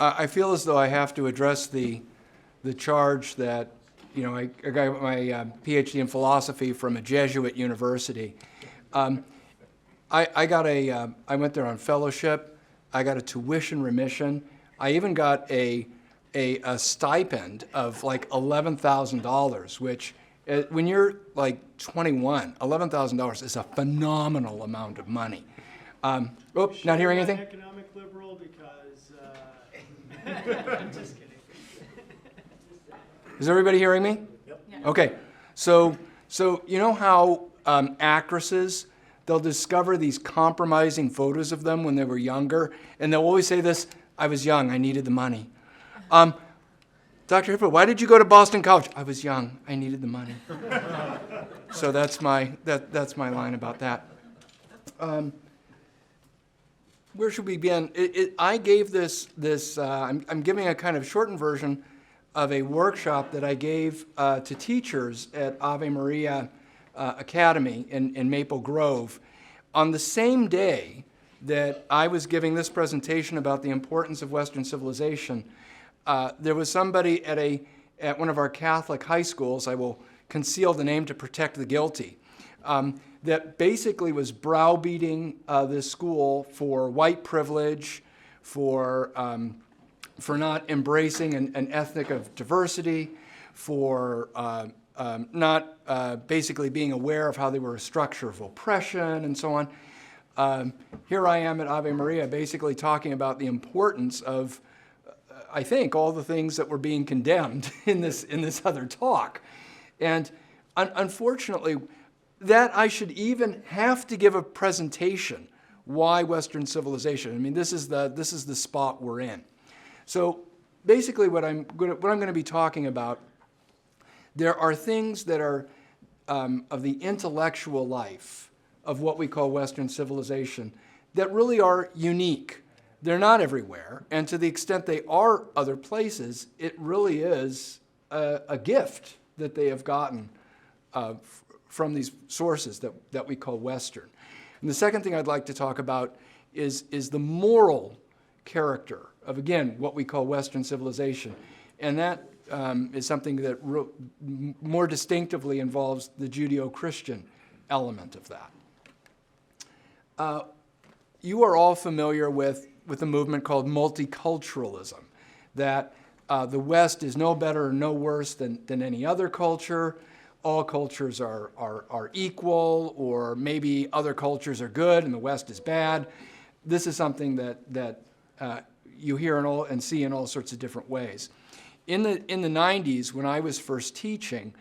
I feel as though I have to address the charge that, I got my PhD in philosophy from a Jesuit university. I went there on fellowship. I got a tuition remission. I even got a stipend of like $11,000, which when you're like 21, $11,000 is a phenomenal amount of money. Not hearing anything? Economic liberal because I'm just kidding. Is everybody hearing me? Yep. Yeah. Okay. So you know how actresses, they'll discover these compromising photos of them when they were younger, and they'll always say this, I was young, I needed the money. Dr. Hippler, why did you go to Boston College? I was young, I needed the money. So that's my line about that. Where should we begin? I gave this I'm giving a kind of shortened version of a workshop that I gave to teachers at Ave Maria Academy in Maple Grove on the same day that I was giving this presentation about the importance of Western civilization. There was somebody at one of our Catholic high schools, I will conceal the name to protect the guilty, that basically was browbeating this school for white privilege, for not embracing an ethnic of diversity, for not basically being aware of how they were a structure of oppression and so on. Here I am at Ave Maria basically talking about the importance of, I think, all the things that were being condemned in this other talk. And unfortunately, that I should even have to give a presentation why Western civilization. I mean, this is the spot we're in. So basically what I'm going to be talking about, there are things that are of the intellectual life of what we call Western civilization that really are unique. They're not everywhere, and to the extent they are other places, it really is a gift that they have gotten from these sources that we call Western. And the second thing I'd like to talk about is the moral character of, again, what we call Western civilization. And that is something that more distinctively involves the Judeo-Christian element of that. You are all familiar with a movement called multiculturalism, that the West is no better or no worse than any other culture. All cultures are equal, or maybe other cultures are good and the West is bad. This is something that you hear and see in all sorts of different ways. In the 90s, when I was first teaching,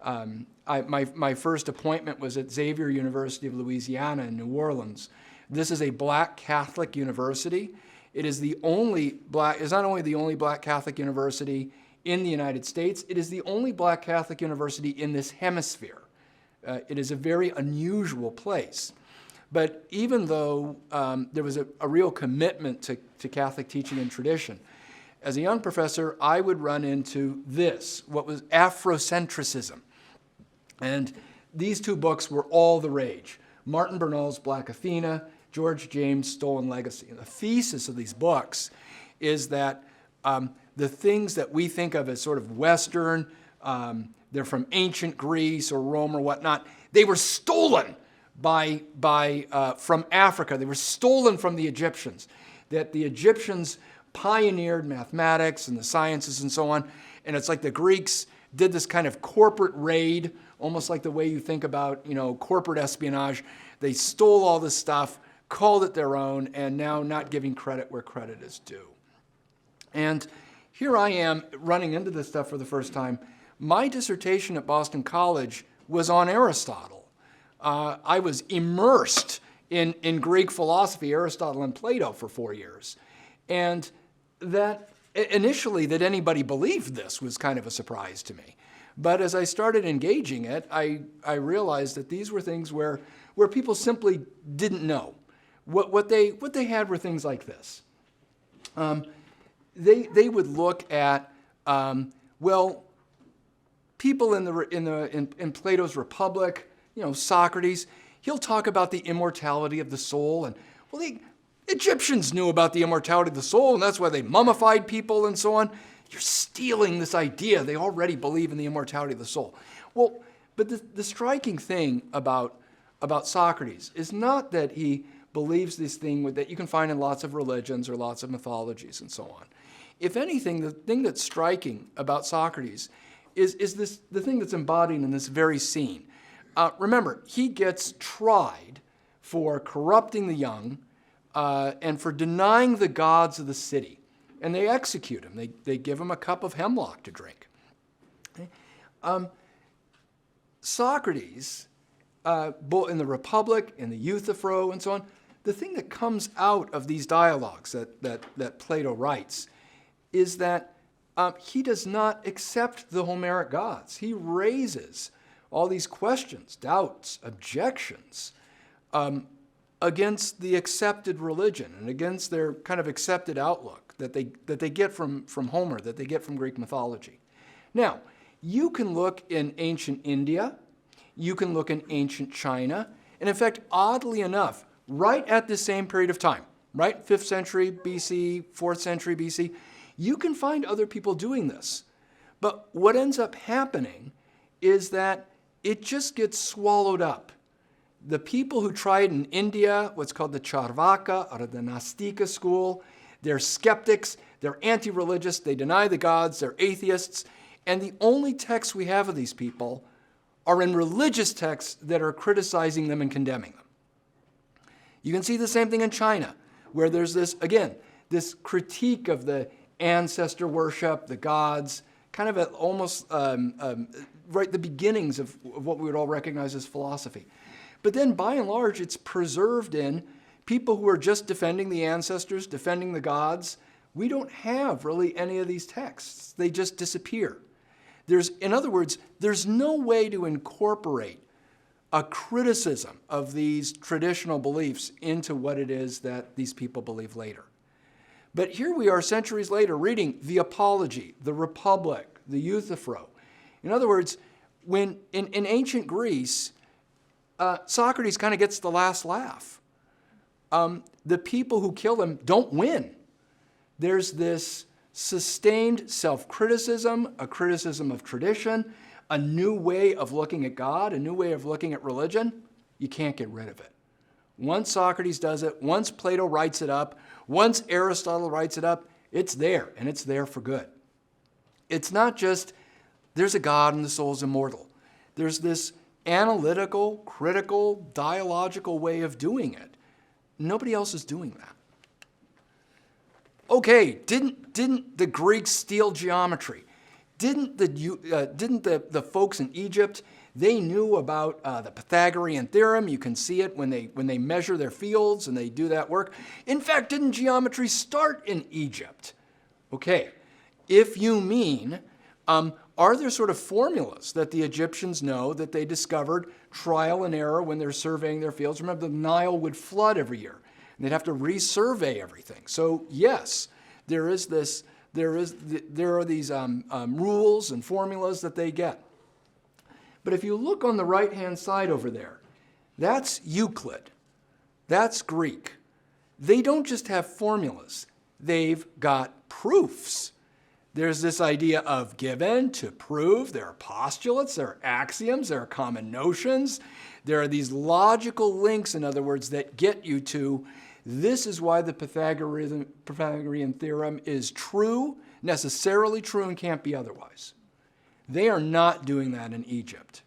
my first appointment was at Xavier University of Louisiana in New Orleans. This is a black Catholic university. It is not only the only black Catholic university in the United States, it is the only black Catholic university in this hemisphere. It is a very unusual place. But even though there was a real commitment to Catholic teaching and tradition, as a young professor, I would run into what was Afrocentricism. And these two books were all the rage. Martin Bernal's Black Athena, George James' Stolen Legacy. And the thesis of these books is that the things that we think of as sort of Western, they're from ancient Greece or Rome or whatnot, they were stolen from Africa. They were stolen from the Egyptians. That the Egyptians pioneered mathematics and the sciences and so on, and it's like the Greeks did this kind of corporate raid, almost like the way you think about, corporate espionage. They stole all this stuff, called it their own, and now not giving credit where credit is due. And here I am running into this stuff for the first time. My dissertation at Boston College was on Aristotle. I was immersed in Greek philosophy, Aristotle and Plato, for 4 years. And that initially that anybody believed this was kind of a surprise to me. But as I started engaging it, I realized that these were things where people simply didn't know. What they had were things like this. They would look at people in Plato's Republic, Socrates. He'll talk about the immortality of the soul, and Egyptians knew about the immortality of the soul, and that's why they mummified people and so on. You're stealing this idea. They already believe in the immortality of the soul. Well, but the striking thing about Socrates is not that he believes this thing that you can find in lots of religions or lots of mythologies and so on. If anything, the thing that's striking about Socrates is the thing that's embodied in this very scene. Remember, he gets tried for corrupting the young and for denying the gods of the city. And they execute him. They give him a cup of hemlock to drink. Okay? Socrates, both in the Republic, in the Euthyphro, and so on, the thing that comes out of these dialogues that Plato writes is that he does not accept the Homeric gods. He raises all these questions, doubts, objections against the accepted religion and against their kind of accepted outlook that they get from Homer, that they get from Greek mythology. Now, you can look in ancient India, you can look in ancient China, and in fact, oddly enough, right at the same period of time, right, 5th century BC, 4th century BC, you can find other people doing this. But what ends up happening is that it just gets swallowed up. The people who tried in India, what's called the Charvaka or the Nastika school, they're skeptics, they're anti-religious, they deny the gods, they're atheists, and the only texts we have of these people are in religious texts that are criticizing them and condemning them. You can see the same thing in China, where there's this, again, this critique of the ancestor worship, the gods, kind of at almost right the beginnings of what we would all recognize as philosophy. But then by and large, it's preserved in people who are just defending the ancestors, defending the gods. We don't have really any of these texts. They just disappear. In other words, there's no way to incorporate a criticism of these traditional beliefs into what it is that these people believe later. But here we are centuries later reading the Apology, the Republic, the Euthyphro. In other words, when in ancient Greece, Socrates kind of gets the last laugh. The people who kill him don't win. There's this sustained self-criticism, a criticism of tradition, a new way of looking at God, a new way of looking at religion. You can't get rid of it. Once Socrates does it, once Plato writes it up, once Aristotle writes it up, it's there, and it's there for good. It's not just, there's a God and the soul's immortal. There's this analytical, critical, dialogical way of doing it. Nobody else is doing that. Okay, didn't the Greeks steal geometry? Didn't the folks in Egypt, they knew about the Pythagorean theorem? You can see it when they measure their fields and they do that work. In fact, didn't geometry start in Egypt? Okay, if you mean, are there sort of formulas that the Egyptians know that they discovered trial and error when they're surveying their fields? Remember, the Nile would flood every year, and they'd have to resurvey everything. So yes, there are these rules and formulas that they get. But if you look on the right-hand side over there, that's Euclid. That's Greek. They don't just have formulas. They've got proofs. There's this idea of given to prove. There are postulates, there are axioms, there are common notions. There are these logical links, in other words, that get you to this is why the Pythagorean theorem is true, necessarily true, and can't be otherwise. They are not doing that in Egypt.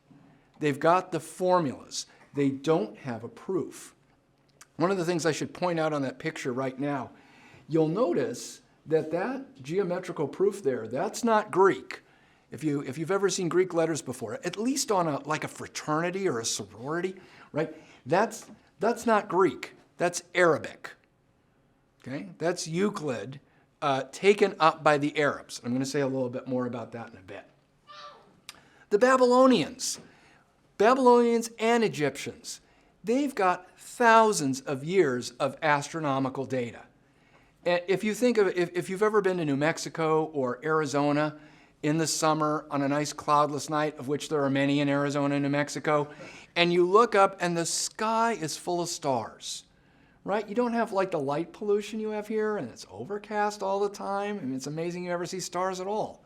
They've got the formulas. They don't have a proof. One of the things I should point out on that picture right now, you'll notice that geometrical proof there, that's not Greek. If you've ever seen Greek letters before, at least on like a fraternity or a sorority, right? That's not Greek. That's Arabic. Okay? That's Euclid taken up by the Arabs. I'm going to say a little bit more about that in a bit. The Babylonians and Egyptians, they've got thousands of years of astronomical data. And if you think of if you've ever been to New Mexico or Arizona in the summer on a nice cloudless night, of which there are many in Arizona and New Mexico, and you look up and the sky is full of stars, right? You don't have like the light pollution you have here, and it's overcast all the time. I mean, it's amazing you ever see stars at all.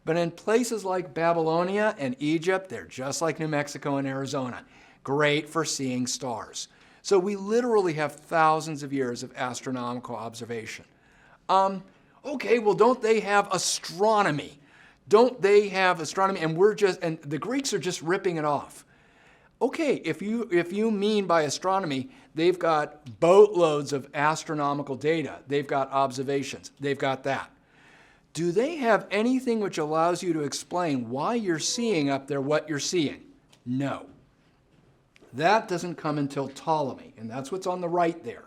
But in places like Babylonia and Egypt, they're just like New Mexico and Arizona. Great for seeing stars. So we literally have thousands of years of astronomical observation. Okay, well, don't they have astronomy? Don't they have astronomy? And the Greeks are just ripping it off. Okay, if you mean by astronomy, they've got boatloads of astronomical data. They've got observations. They've got that. Do they have anything which allows you to explain why you're seeing up there what you're seeing? No. That doesn't come until Ptolemy, and that's what's on the right there.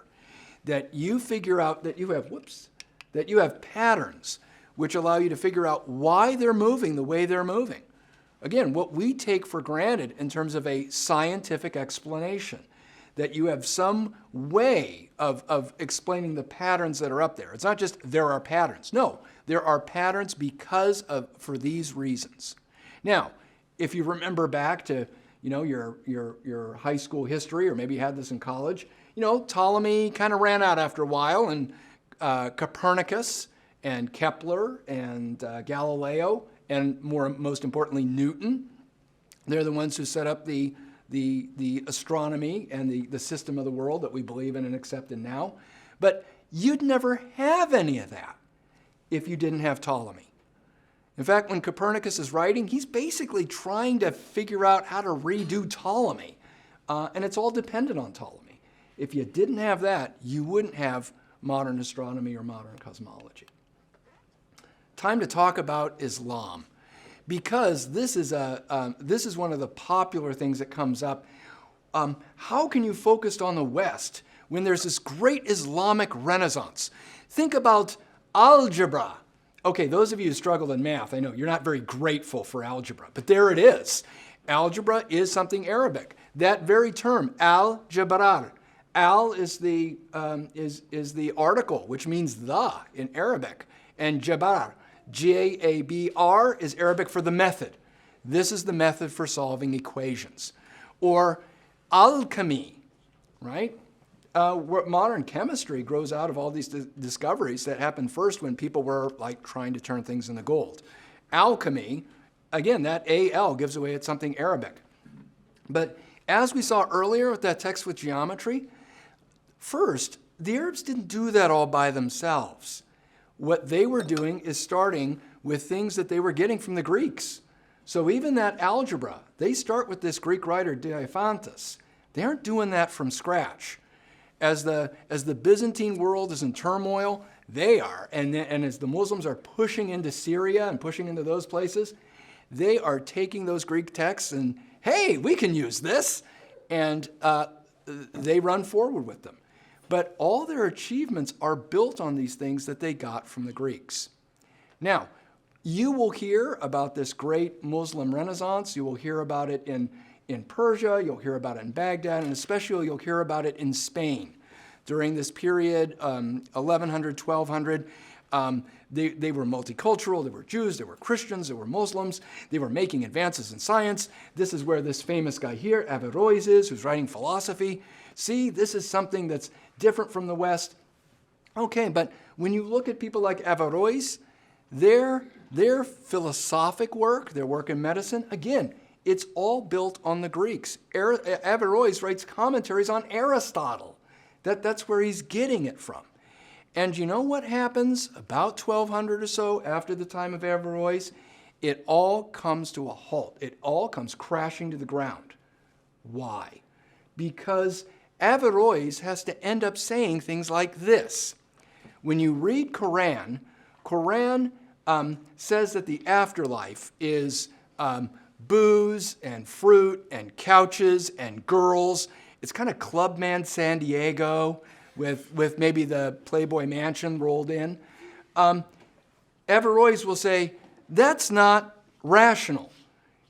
That you figure out that you have patterns which allow you to figure out why they're moving the way they're moving. Again, what we take for granted in terms of a scientific explanation, that you have some way of explaining the patterns that are up there. It's not just there are patterns. No, there are patterns for these reasons. Now, if you remember back to your high school history, or maybe you had this in college, Ptolemy kind of ran out after a while, and Copernicus and Kepler and Galileo, and most importantly, Newton, they're the ones who set up the astronomy and the system of the world that we believe in and accept in now. But you'd never have any of that if you didn't have Ptolemy. In fact, when Copernicus is writing, he's basically trying to figure out how to redo Ptolemy. And it's all dependent on Ptolemy. If you didn't have that, you wouldn't have modern astronomy or modern cosmology. Time to talk about Islam, because this is one of the popular things that comes up. How can you focus on the West when there's this great Islamic renaissance? Think about algebra. Okay, those of you who struggled in math, I know you're not very grateful for algebra, but there it is. Algebra is something Arabic. That very term, al-jabrar. Al is the article, which means the in Arabic, and jabar, J-A-B-R, is Arabic for the method. This is the method for solving equations. Or alchemy, right? Modern chemistry grows out of all these discoveries that happened first when people were like trying to turn things into gold. Alchemy, again, that A-L gives away it's something Arabic. But as we saw earlier with that text with geometry, first, the Arabs didn't do that all by themselves. What they were doing is starting with things that they were getting from the Greeks. So even that algebra, they start with this Greek writer, Diophantus. They aren't doing that from scratch. As the Byzantine world is in turmoil, they are. And as the Muslims are pushing into Syria and pushing into those places, they are taking those Greek texts and, hey, we can use this. And they run forward with them. But all their achievements are built on these things that they got from the Greeks. Now, you will hear about this great Muslim Renaissance. You will hear about it in Persia, you'll hear about it in Baghdad, and especially you'll hear about it in Spain. During this period, 1100, 1200, they were multicultural, there were Jews, there were Christians, there were Muslims, they were making advances in science. This is where this famous guy here, Averroes, is, who's writing philosophy. See, this is something that's different from the West. Okay, but when you look at people like Averroes, their philosophic work, their work in medicine, again, it's all built on the Greeks. Averroes writes commentaries on Aristotle. That's where he's getting it from. And you know what happens about 1200 or so after the time of Averroes? It all comes to a halt. It all comes crashing to the ground. Why? Because Averroes has to end up saying things like this. When you read Quran says that the afterlife is booze and fruit and couches and girls. It's kind of Clubman San Diego with maybe the Playboy Mansion rolled in. Averroes will say, that's not rational.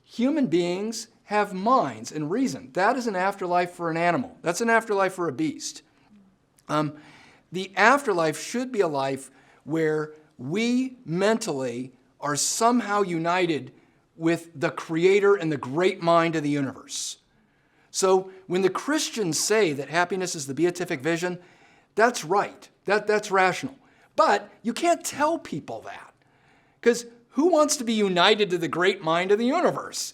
Human beings have minds and reason. That is an afterlife for an animal. That's an afterlife for a beast. The afterlife should be a life where we mentally are somehow united with the creator and the great mind of the universe. So when the Christians say that happiness is the beatific vision, That's right. That's rational. But you can't tell people that. Because who wants to be united to the great mind of the universe?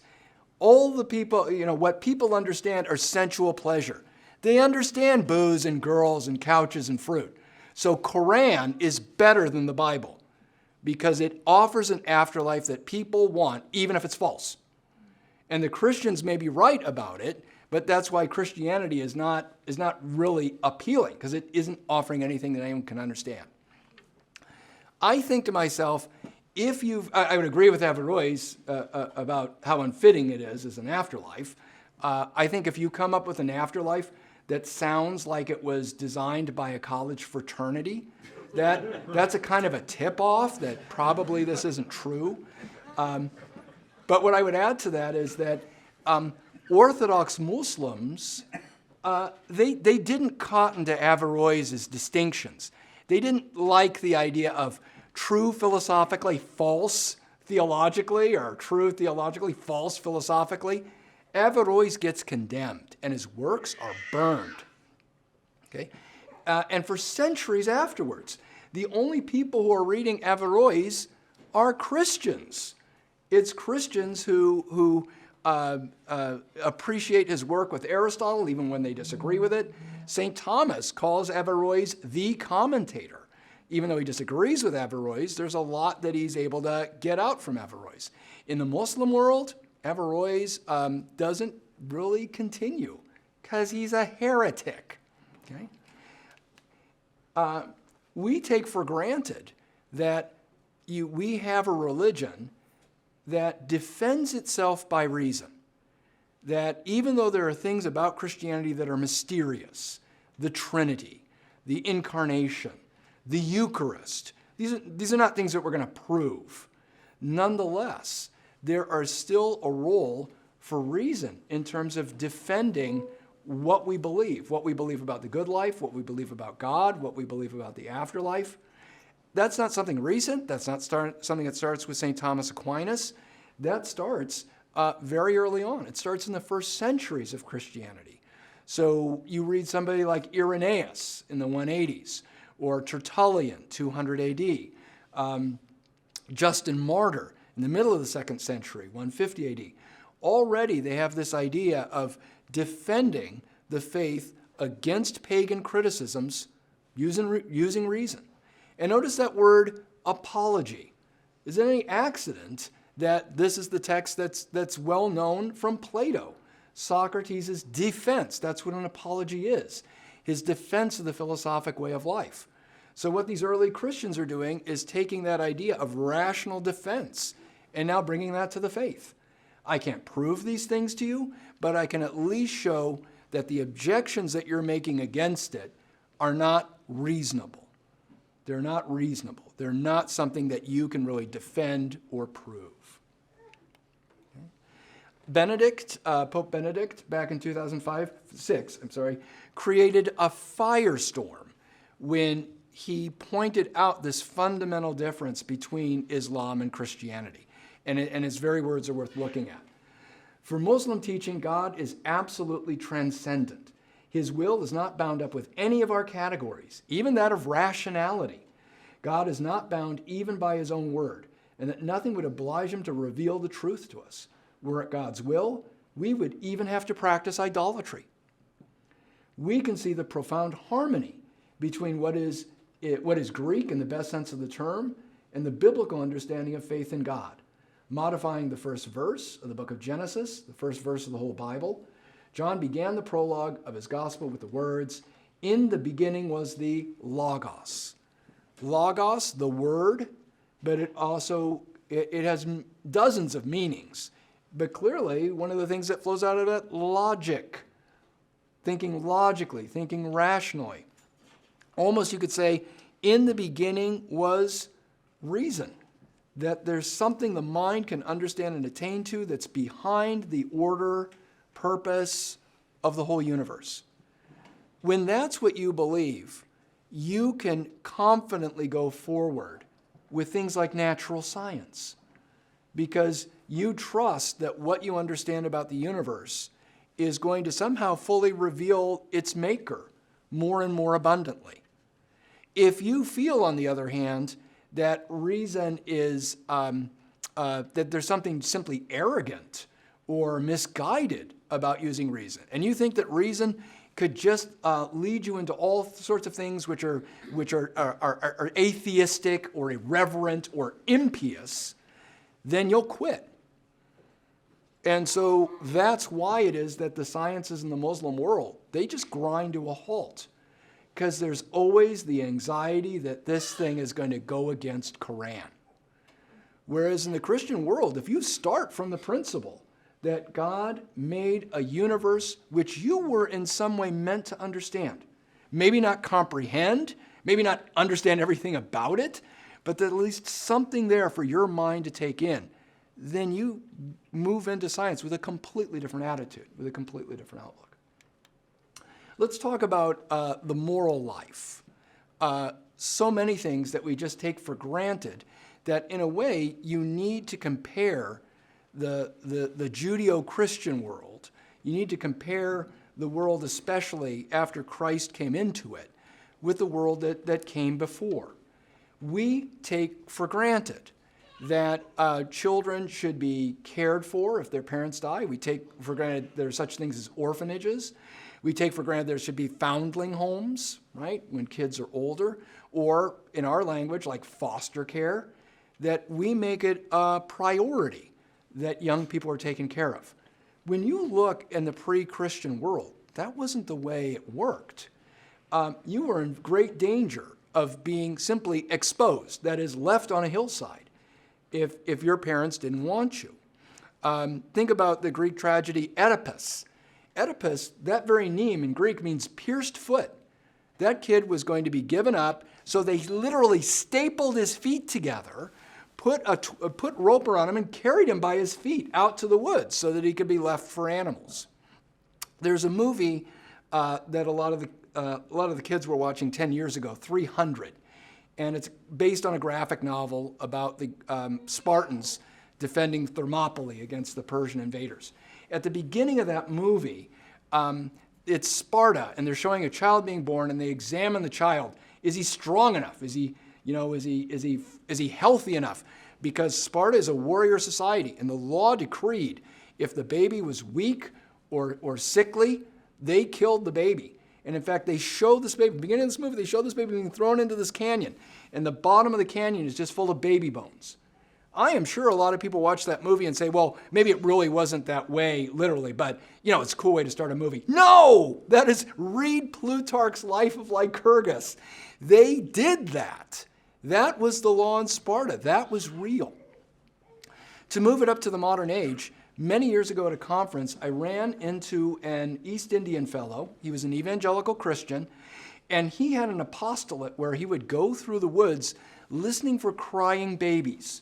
All the people, what people understand are sensual pleasure. They understand booze and girls and couches and fruit. So Quran is better than the Bible because it offers an afterlife that people want, even if it's false. And the Christians may be right about it, but that's why Christianity is not really appealing, because it isn't offering anything that anyone can understand. I think to myself, I would agree with Averroes about how unfitting it is as an afterlife. I think if you come up with an afterlife that sounds like it was designed by a college fraternity, that's a kind of a tip-off that probably this isn't true. But what I would add to that is that Orthodox Muslims, they didn't cotton to Averroes' distinctions. They didn't like the idea of true philosophically, false theologically, or true theologically, false philosophically. Averroes gets condemned, and his works are burned. Okay? And for centuries afterwards, the only people who are reading Averroes are Christians. It's Christians who appreciate his work with Aristotle, even when they disagree with it. St. Thomas calls Averroes the commentator. Even though he disagrees with Averroes, there's a lot that he's able to get out from Averroes. In the Muslim world, Averroes doesn't really continue because he's a heretic. Okay? We take for granted that we have a religion that defends itself by reason. That even though there are things about Christianity that are mysterious, the Trinity, the Incarnation, the Eucharist, these are not things that we're going to prove. Nonetheless, there are still a role for reason in terms of defending what we believe about the good life, what we believe about God, what we believe about the afterlife. That's not something recent. That's not something that starts with St. Thomas Aquinas. That starts very early on. It starts in the first centuries of Christianity. So you read somebody like Irenaeus in the 180s, or Tertullian, 200 AD, Justin Martyr in the middle of the 2nd century, 150 AD. Already they have this idea of defending the faith against pagan criticisms using reason. And notice that word apology. Is it any accident that this is the text that's well known from Plato? Socrates' defense, that's what an apology is. His defense of the philosophic way of life. So what these early Christians are doing is taking that idea of rational defense and now bringing that to the faith. I can't prove these things to you, but I can at least show that the objections that you're making against it are not reasonable. They're not reasonable. They're not something that you can really defend or prove. Pope Benedict, back in 2006, created a firestorm when he pointed out this fundamental difference between Islam and Christianity. And his very words are worth looking at. For Muslim teaching, God is absolutely transcendent. His will is not bound up with any of our categories, even that of rationality. God is not bound even by his own word, and that nothing would oblige him to reveal the truth to us. Were it God's will, we would even have to practice idolatry. We can see the profound harmony between what is Greek in the best sense of the term and the biblical understanding of faith in God, modifying the first verse of the book of Genesis, the first verse of the whole Bible. John began the prologue of his gospel with the words, "In the beginning was the Logos." Logos, the word, but it has dozens of meanings. But clearly, one of the things that flows out of it, logic. Thinking logically, thinking rationally. Almost you could say, in the beginning was reason. That there's something the mind can understand and attain to that's behind the order, purpose of the whole universe. When that's what you believe, you can confidently go forward with things like natural science. Because you trust that what you understand about the universe is going to somehow fully reveal its maker more and more abundantly. If you feel, on the other hand, that reason is, that there's something simply arrogant or misguided about using reason, and you think that reason could just lead you into all sorts of things which are atheistic or irreverent or impious, then you'll quit. And so that's why it is that the sciences in the Muslim world, they just grind to a halt, because there's always the anxiety that this thing is going to go against Quran. Whereas in the Christian world, if you start from the principle that God made a universe which you were in some way meant to understand, maybe not comprehend, maybe not understand everything about it, but that at least something there for your mind to take in, then you move into science with a completely different attitude, with a completely different outlook. Let's talk about the moral life. So many things that we just take for granted that in a way you need to compare the Judeo-Christian world. You need to compare the world, especially after Christ came into it, with the world that came before. We take for granted that children should be cared for if their parents die. We take for granted there are such things as orphanages. We take for granted there should be foundling homes, right, when kids are older, or in our language, like foster care, that we make it a priority that young people are taken care of. When you look in the pre-Christian world, that wasn't the way it worked. You were in great danger of being simply exposed, that is, left on a hillside, if your parents didn't want you. Think about the Greek tragedy Oedipus. Oedipus, that very name in Greek means pierced foot. That kid was going to be given up, so they literally stapled his feet together, put rope around him, and carried him by his feet out to the woods so that he could be left for animals. There's a movie that a lot of the kids were watching 10 years ago, 300, and it's based on a graphic novel about the Spartans defending Thermopylae against the Persian invaders. At the beginning of that movie, it's Sparta, and they're showing a child being born, and they examine the child. Is he strong enough? Is he healthy enough? Because Sparta is a warrior society, and the law decreed if the baby was weak or sickly, they killed the baby. And in fact, they show this baby, at the beginning of this movie, they show this baby being thrown into this canyon, and the bottom of the canyon is just full of baby bones. I am sure a lot of people watch that movie and say, well, maybe it really wasn't that way, literally, but, it's a cool way to start a movie. No! That is, read Plutarch's Life of Lycurgus. They did that. That was the law in Sparta. That was real. To move it up to the modern age, many years ago at a conference, I ran into an East Indian fellow. He was an evangelical Christian, and he had an apostolate where he would go through the woods listening for crying babies,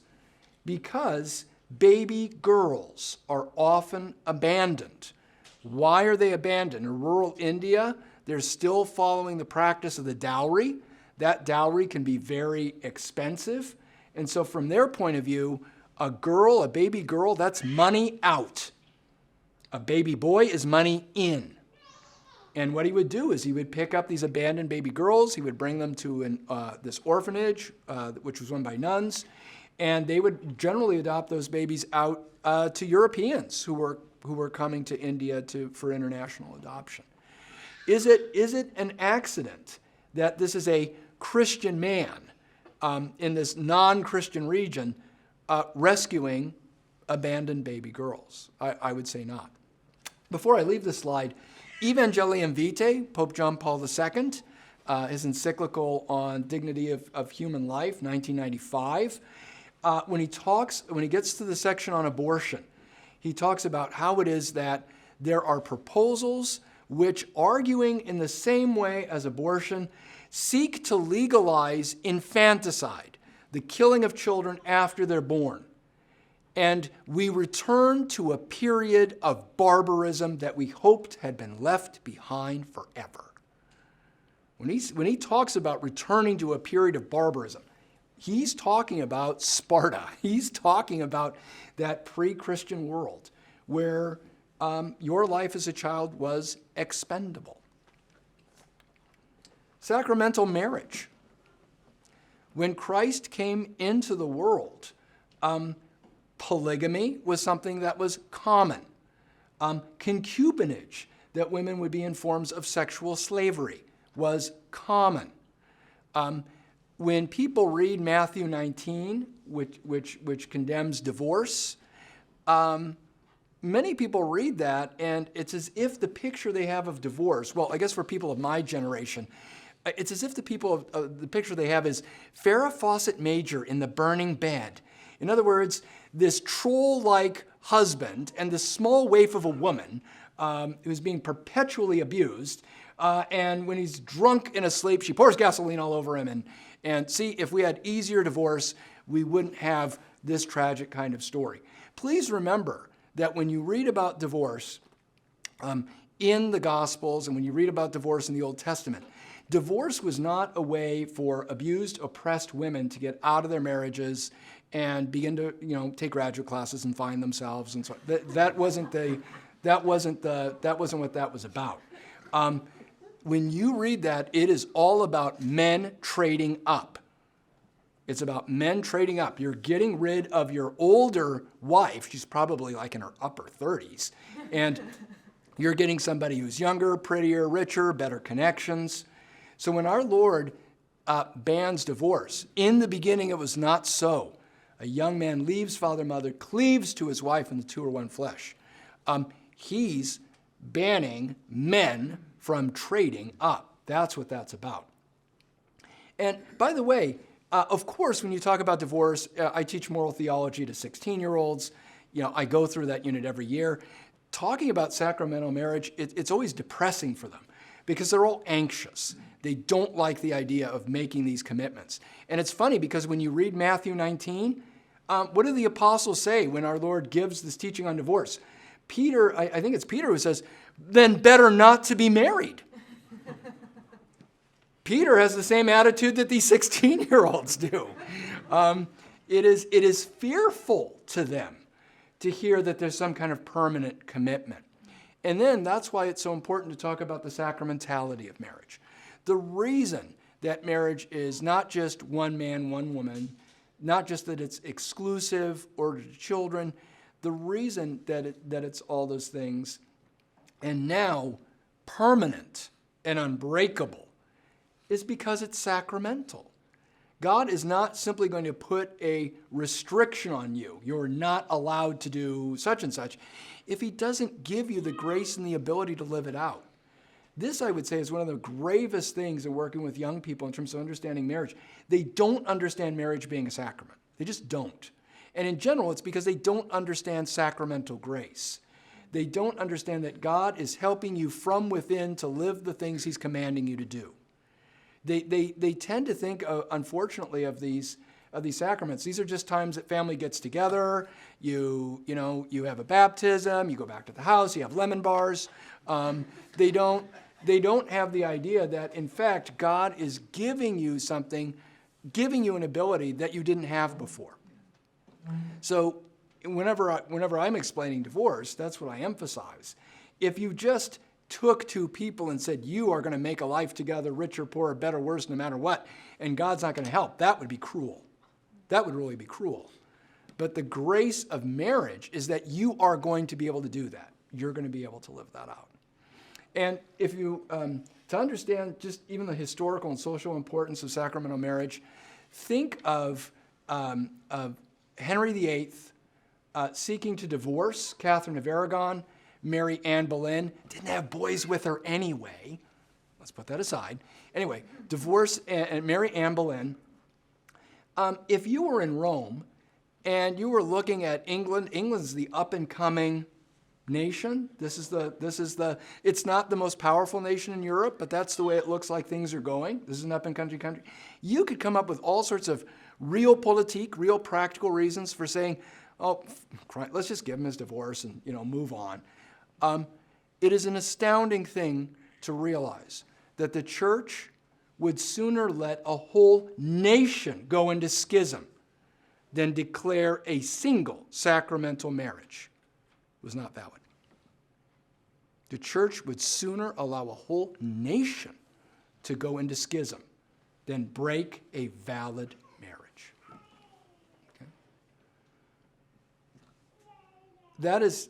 because baby girls are often abandoned. Why are they abandoned? In rural India, they're still following the practice of the dowry. That dowry can be very expensive. And so from their point of view, a baby girl, that's money out. A baby boy is money in. And what he would do is he would pick up these abandoned baby girls, he would bring them to this orphanage, which was run by nuns, and they would generally adopt those babies out to Europeans who were coming to India for international adoption. Is it an accident that this is a Christian man in this non-Christian region rescuing abandoned baby girls? I would say not. Before I leave this slide, Evangelium Vitae, Pope John Paul II, his encyclical on dignity of human life, 1995, when he gets to the section on abortion, he talks about how it is that there are proposals which, arguing in the same way as abortion, seek to legalize infanticide, the killing of children after they're born. And we return to a period of barbarism that we hoped had been left behind forever. When he talks about returning to a period of barbarism, he's talking about Sparta. He's talking about that pre-Christian world where your life as a child was expendable. Sacramental marriage. When Christ came into the world, polygamy was something that was common. Concubinage, that women would be in forms of sexual slavery, was common. When people read Matthew 19, which condemns divorce, many people read that, and it's as if the picture they have of divorce, well, I guess for people of my generation, it's as if the picture they have is Farrah Fawcett Major in the burning bed. In other words, this troll-like husband and this small waif of a woman who's being perpetually abused, and when he's drunk and asleep, she pours gasoline all over him. And see, if we had easier divorce, we wouldn't have this tragic kind of story. Please remember that when you read about divorce in the Gospels and when you read about divorce in the Old Testament, divorce was not a way for abused, oppressed women to get out of their marriages and begin to, take graduate classes and find themselves and so on. That wasn't what that was about. When you read that, it is all about men trading up. It's about men trading up. You're getting rid of your older wife. She's probably like in her upper 30s. And you're getting somebody who's younger, prettier, richer, better connections. So when our Lord bans divorce, in the beginning it was not so. A young man leaves father and mother, cleaves to his wife, and the two are one flesh. He's banning men from trading up. That's what that's about. And by the way, of course, when you talk about divorce, I teach moral theology to 16-year-olds. I go through that unit every year. Talking about sacramental marriage, it's always depressing for them because they're all anxious. They don't like the idea of making these commitments. And it's funny because when you read Matthew 19, what do the apostles say when our Lord gives this teaching on divorce? Peter, I think it's Peter who says, then better not to be married. Peter has the same attitude that these 16-year-olds do. It is fearful to them to hear that there's some kind of permanent commitment. And then that's why it's so important to talk about the sacramentality of marriage. The reason that marriage is not just one man, one woman, not just that it's exclusive or to children, the reason that it's all those things, and now permanent and unbreakable, is because it's sacramental. God is not simply going to put a restriction on you. You're not allowed to do such and such if he doesn't give you the grace and the ability to live it out. This, I would say, is one of the gravest things in working with young people in terms of understanding marriage. They don't understand marriage being a sacrament. They just don't. And in general, it's because they don't understand sacramental grace. They don't understand that God is helping you from within to live the things he's commanding you to do. They tend to think, unfortunately, of these sacraments. These are just times that family gets together. You have a baptism. You go back to the house. You have lemon bars. They don't have the idea that, in fact, God is giving you something, giving you an ability that you didn't have before. So whenever I'm explaining divorce, that's what I emphasize. If you just took two people and said, you are going to make a life together, rich or poor, better, worse, no matter what, and God's not going to help, that would be cruel. That would really be cruel. But the grace of marriage is that you are going to be able to do that. You're going to be able to live that out. And if you, to understand just even the historical and social importance of sacramental marriage, think of Henry VIII seeking to divorce Catherine of Aragon. Mary Anne Boleyn didn't have boys with her anyway. Let's put that aside. Anyway, divorce and Mary Anne Boleyn. If you were in Rome and you were looking at England, England's the up-and-coming nation. It's not the most powerful nation in Europe, but that's the way it looks like things are going. This is an up-and-coming country. You could come up with all sorts of realpolitik, real practical reasons for saying, oh, let's just give him his divorce and move on. It is an astounding thing to realize that the church would sooner let a whole nation go into schism than declare a single sacramental marriage was not valid. The church would sooner allow a whole nation to go into schism than break a valid that is,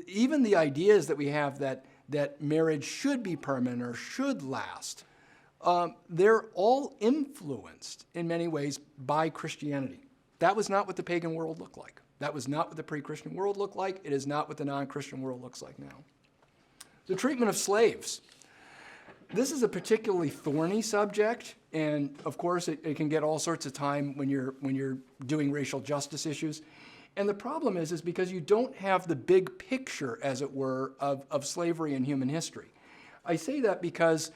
even the ideas that we have that marriage should be permanent or should last, they're all influenced in many ways by Christianity. That was not what the pagan world looked like. That was not what the pre-Christian world looked like. It is not what the non-Christian world looks like now. The treatment of slaves. This is a particularly thorny subject, and of course it can get all sorts of time when you're doing racial justice issues. And the problem is because you don't have the big picture, as it were, of slavery in human history. I say that because,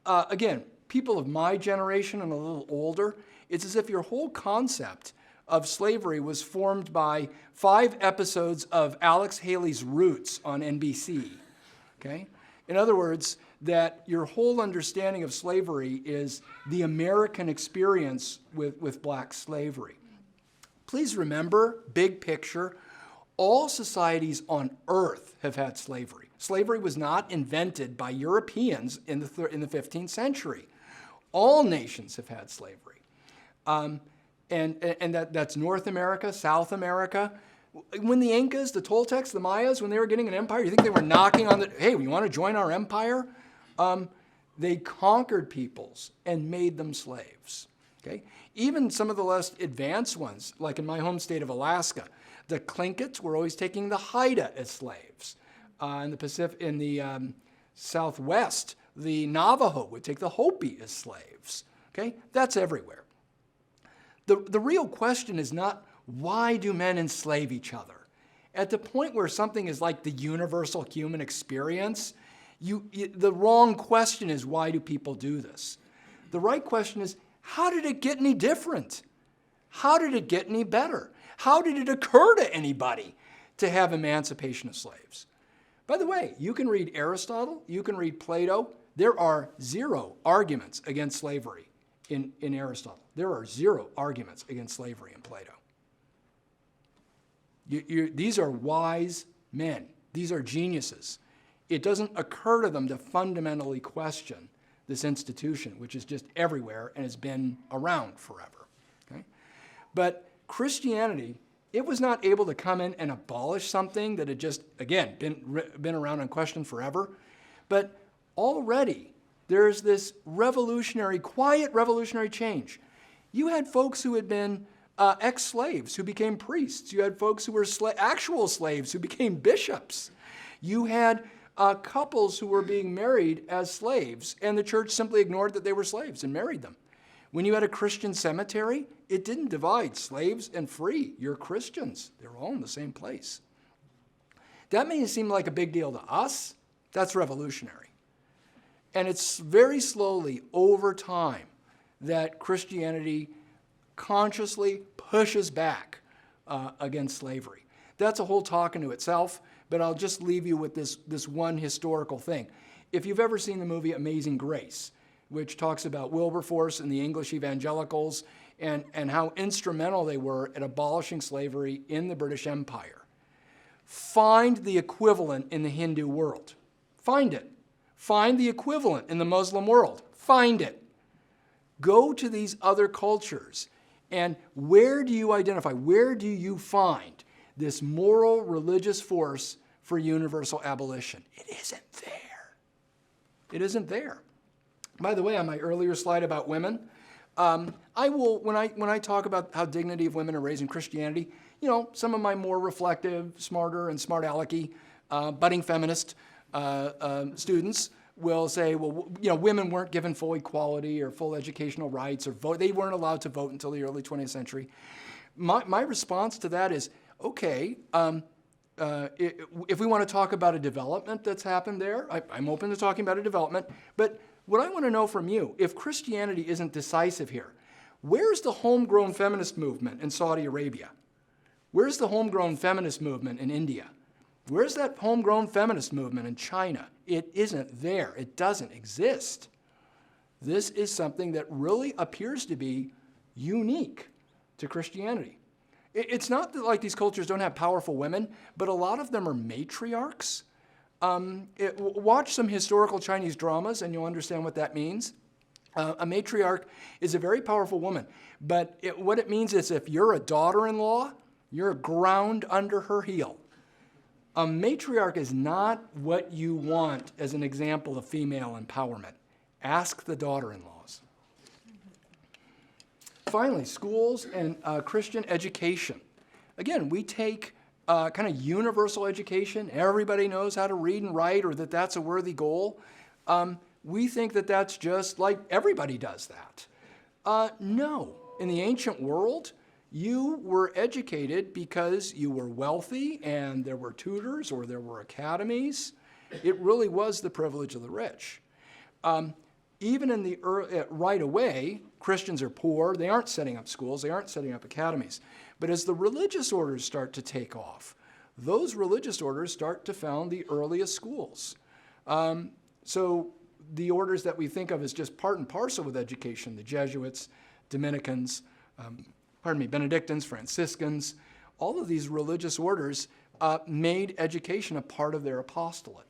again, people of my generation and a little older, it's as if your whole concept of slavery was formed by 5 episodes of Alex Haley's Roots on NBC. Okay? In other words, that your whole understanding of slavery is the American experience with black slavery. Please remember, big picture, all societies on earth have had slavery. Slavery was not invented by Europeans in the 15th century. All nations have had slavery. And that's North America, South America. When the Incas, the Toltecs, the Mayas, when they were getting an empire, you think they were knocking on the, hey, you want to join our empire? They conquered peoples and made them slaves. Okay? Even some of the less advanced ones, like in my home state of Alaska, the Tlinkits were always taking the Haida as slaves. In the Southwest, the Navajo would take the Hopi as slaves. Okay? That's everywhere. The real question is not, why do men enslave each other? At the point where something is like the universal human experience, the wrong question is, why do people do this? The right question is, how did it get any different? How did it get any better? How did it occur to anybody to have emancipation of slaves? By the way, you can read Aristotle, you can read Plato. There are 0 arguments against slavery in Aristotle. There are 0 arguments against slavery in Plato. These are wise men. These are geniuses. It doesn't occur to them to fundamentally question this institution, which is just everywhere and has been around forever. Okay? But Christianity, it was not able to come in and abolish something that had just, again, been around and questioned forever. But already there's this quiet revolutionary change. You had folks who had been ex-slaves who became priests. You had folks who were actual slaves who became bishops. You had couples who were being married as slaves, and the church simply ignored that they were slaves and married them. When you had a Christian cemetery, it didn't divide slaves and free. You're Christians. They were all in the same place. That may seem like a big deal to us. That's revolutionary. And it's very slowly, over time, that Christianity consciously pushes back against slavery. That's a whole talk into itself, but I'll just leave you with this one historical thing. If you've ever seen the movie Amazing Grace, which talks about Wilberforce and the English evangelicals and how instrumental they were at abolishing slavery in the British Empire, find the equivalent in the Hindu world. Find it. Find the equivalent in the Muslim world. Find it. Go to these other cultures, and where do you identify? Where do you find this moral, religious force for universal abolition? It isn't there. It isn't there. By the way, on my earlier slide about women, I will, when I talk about how dignity of women are raised in Christianity, some of my more reflective, smarter, and smart alecky, budding feminist students will say, well, women weren't given full equality or full educational rights or vote. They weren't allowed to vote until the early 20th century. My response to that is, okay, if we want to talk about a development that's happened there, I'm open to talking about a development, but what I want to know from you, if Christianity isn't decisive here, where's the homegrown feminist movement in Saudi Arabia? Where's the homegrown feminist movement in India? Where's that homegrown feminist movement in China? It isn't there. It doesn't exist. This is something that really appears to be unique to Christianity. It's not that like these cultures don't have powerful women, but a lot of them are matriarchs. Watch some historical Chinese dramas and you'll understand what that means. A matriarch is a very powerful woman, but what it means is if you're a daughter-in-law, you're ground under her heel. A matriarch is not what you want as an example of female empowerment. Ask the daughter-in-laws. Finally, schools and Christian education. Again, we take kind of universal education. Everybody knows how to read and write, or that that's a worthy goal. We think that that's just like everybody does that. No. In the ancient world, you were educated because you were wealthy and there were tutors or there were academies. It really was the privilege of the rich. Even in the right away, Christians are poor. They aren't setting up schools. They aren't setting up academies. But as the religious orders start to take off, those religious orders start to found the earliest schools. So the orders that we think of as just part and parcel with education, the Jesuits, Dominicans, Benedictines, Franciscans, all of these religious orders made education a part of their apostolate.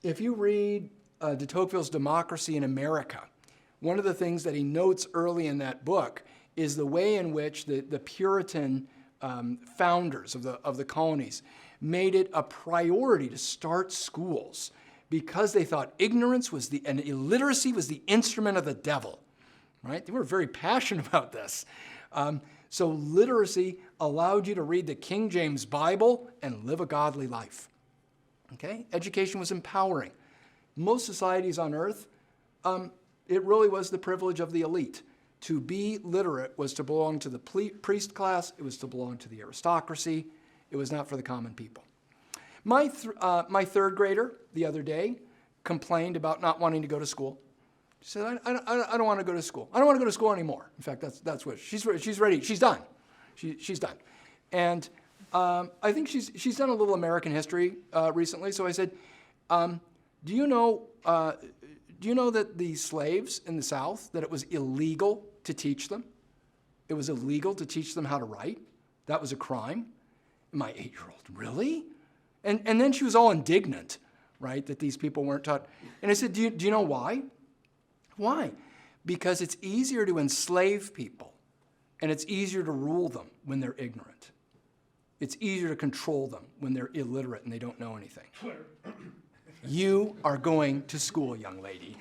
If you read de Tocqueville's Democracy in America, one of the things that he notes early in that book is the way in which the Puritan founders of the colonies made it a priority to start schools because they thought ignorance and illiteracy was the instrument of the devil, right? They were very passionate about this. So literacy allowed you to read the King James Bible and live a godly life. Okay? Education was empowering. Most societies on earth, it really was the privilege of the elite. To be literate was to belong to the priest class. It was to belong to the aristocracy. It was not for the common people. My third grader the other day complained about not wanting to go to school. She said, I don't want to go to school. I don't want to go to school anymore. In fact, that's what she's ready. She's done. She's done. And I think she's done a little American history recently. So I said, do you know that the slaves in the South, that it was illegal to teach them? It was illegal to teach them how to write. That was a crime. My 8-year-old, really? And then she was all indignant, right, that these people weren't taught. And I said, do you know why? Why? Because it's easier to enslave people, and it's easier to rule them when they're ignorant. It's easier to control them when they're illiterate and they don't know anything. You are going to school, young lady.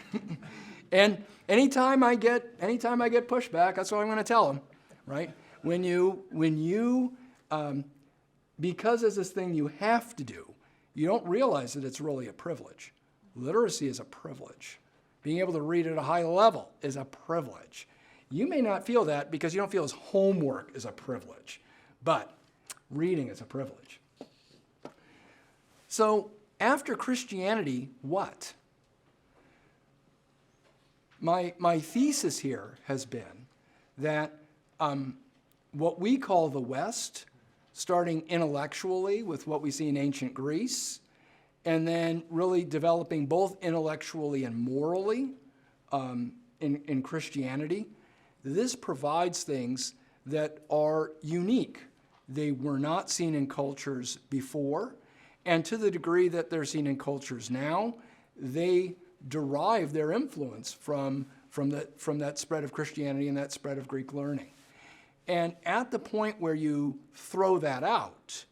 And anytime I get pushback, that's what I'm going to tell them, right? When you because there's this thing you have to do, you don't realize that it's really a privilege. Literacy is a privilege. Being able to read at a high level is a privilege. You may not feel that because you don't feel as homework is a privilege, but reading is a privilege. So after Christianity, what? My thesis here has been that what we call the West, starting intellectually with what we see in ancient Greece, and then really developing both intellectually and morally in Christianity, this provides things that are unique. They were not seen in cultures before, and to the degree that they're seen in cultures now, they derive their influence from that spread of Christianity and that spread of Greek learning. And at the point where you throw that out,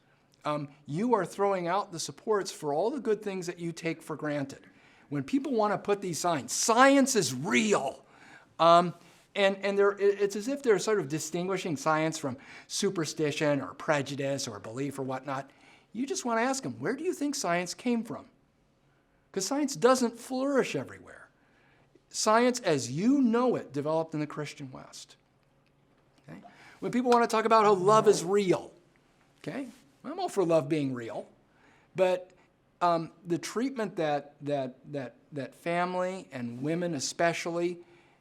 you are throwing out the supports for all the good things that you take for granted. When people want to put these signs, science is real, and it's as if they're sort of distinguishing science from superstition or prejudice or belief or whatnot. You just want to ask them, where do you think science came from? Because science doesn't flourish everywhere. Science, as you know it, developed in the Christian West. Okay? When people want to talk about how love is real, okay, I'm all for love being real, but the treatment that family and women especially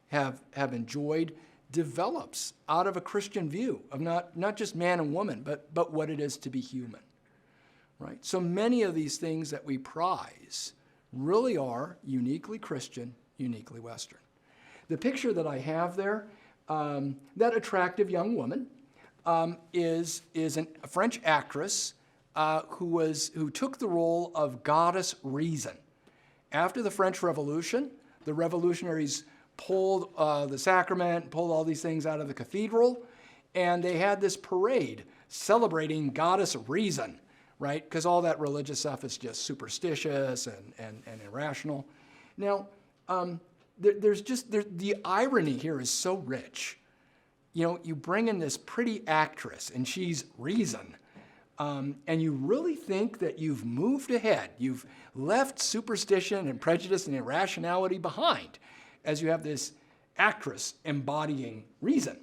have enjoyed develops out of a Christian view of not just man and woman, but what it is to be human, right? So many of these things that we prize really are uniquely Christian, uniquely Western. The picture that I have there, that attractive young woman, is a French actress who took the role of goddess reason. After the French Revolution, the revolutionaries pulled the sacrament, pulled all these things out of the cathedral, And they had this parade celebrating goddess reason, right? Because all that religious stuff is just superstitious and irrational. Now, the irony here is so rich. You know, you bring in this pretty actress, and she's reason. And you really think that you've moved ahead. You've left superstition and prejudice and irrationality behind as you have this actress embodying reason.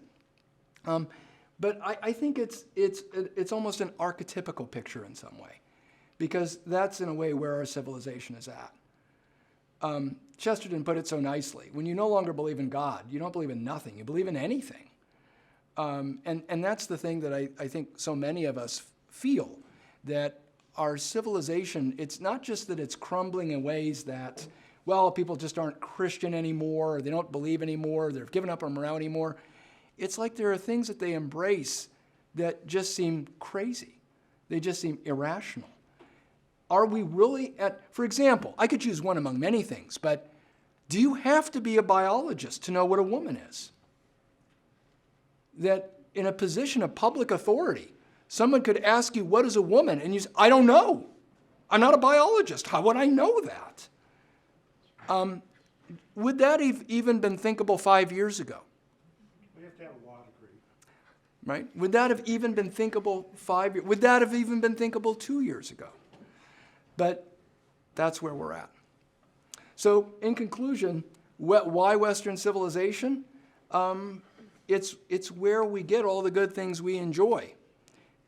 But I think it's almost an archetypical picture in some way, because that's in a way where our civilization is at. Chesterton put it so nicely. When you no longer believe in God, you don't believe in nothing. You believe in anything. And that's the thing that I think so many of us feel, that our civilization, it's not just that it's crumbling in ways that, well, people just aren't Christian anymore, or they don't believe anymore, they've given up on morality anymore. It's like there are things that they embrace that just seem crazy. They just seem irrational. Are we really for example, I could choose one among many things, but do you have to be a biologist to know what a woman is? That in a position of public authority, someone could ask you, what is a woman? And you say, I don't know. I'm not a biologist. How would I know that? Would that have even been thinkable 5 years ago? We have to have a law degree. Right? Would that have even been thinkable 5 years? Would that have even been thinkable 2 years ago? But that's where we're at. So in conclusion, why Western civilization? It's where we get all the good things we enjoy.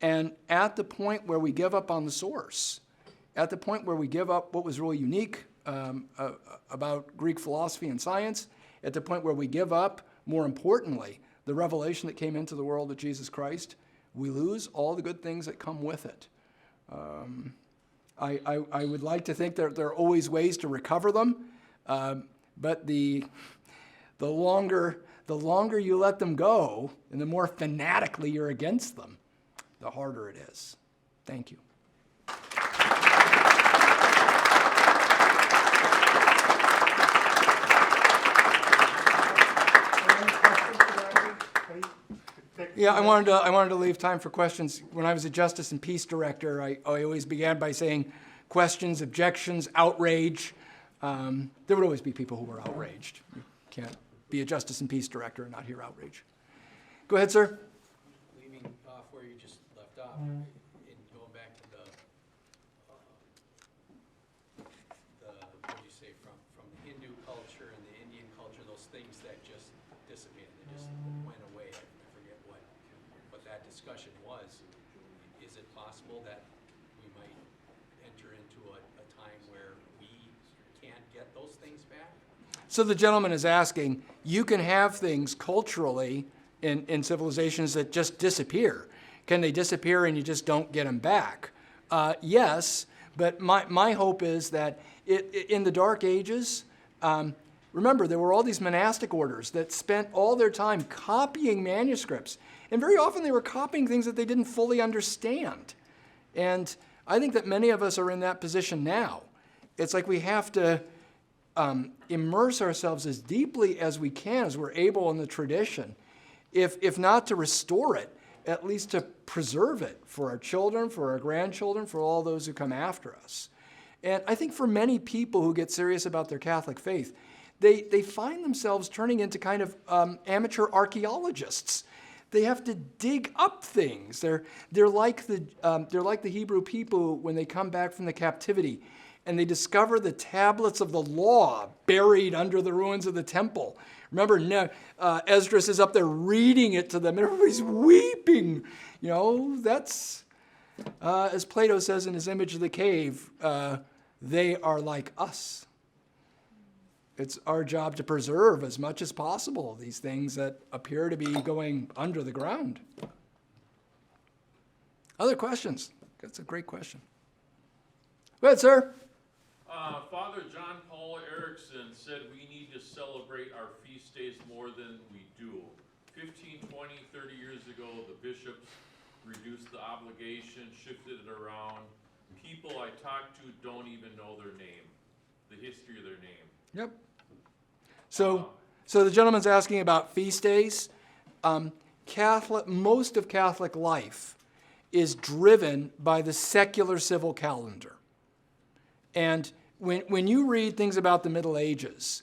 And at the point where we give up on the source, at the point where we give up what was really unique about Greek philosophy and science, at the point where we give up, more importantly, the revelation that came into the world of Jesus Christ, we lose all the good things that come with it. I would like to think that there are always ways to recover them, but the longer you let them go, and the more fanatically you're against them, the harder it is. Thank you. Yeah, I wanted to leave time for questions. When I was a Justice and Peace Director, I always began by saying questions, objections, outrage. There would always be people who were outraged. You can't be a Justice and Peace Director and not hear outrage. Go ahead, sir. Leaving off where you just left off, and going back to the what do you say, from the Hindu culture and the Indian culture, those things that just dissipated, they just went away. I forget what that discussion was. Is it possible that we might enter into a time where we can't get those things back? So the gentleman is asking, you can have things culturally in civilizations that just disappear. Can they disappear and you just don't get them back? Yes, but my hope is that in the Dark Ages, remember, there were all these monastic orders that spent all their time copying manuscripts. And very often they were copying things that they didn't fully understand. And I think that many of us are in that position now. It's like we have to immerse ourselves as deeply as we can, as we're able in the tradition, if not to restore it, at least to preserve it for our children, for our grandchildren, for all those who come after us. And I think for many people who get serious about their Catholic faith, they find themselves turning into kind of amateur archaeologists. They have to dig up things. They're like the Hebrew people when they come back from the captivity, and they discover the tablets of the law buried under the ruins of the temple. Remember, Esdras is up there reading it to them, and everybody's weeping. You know, that's, as Plato says in his image of the cave, they are like us. It's our job to preserve as much as possible these things that appear to be going under the ground. Other questions? That's a great question. Go ahead, sir. Father John Paul Erickson said we need to celebrate our feast days more than we do. 15, 20, 30 years ago, the bishops reduced the obligation, shifted it around. People I talk to don't even know their name, the history of their name. Yep. So the gentleman's asking about feast days. most of Catholic life is driven by the secular civil calendar. And when you read things about the Middle Ages,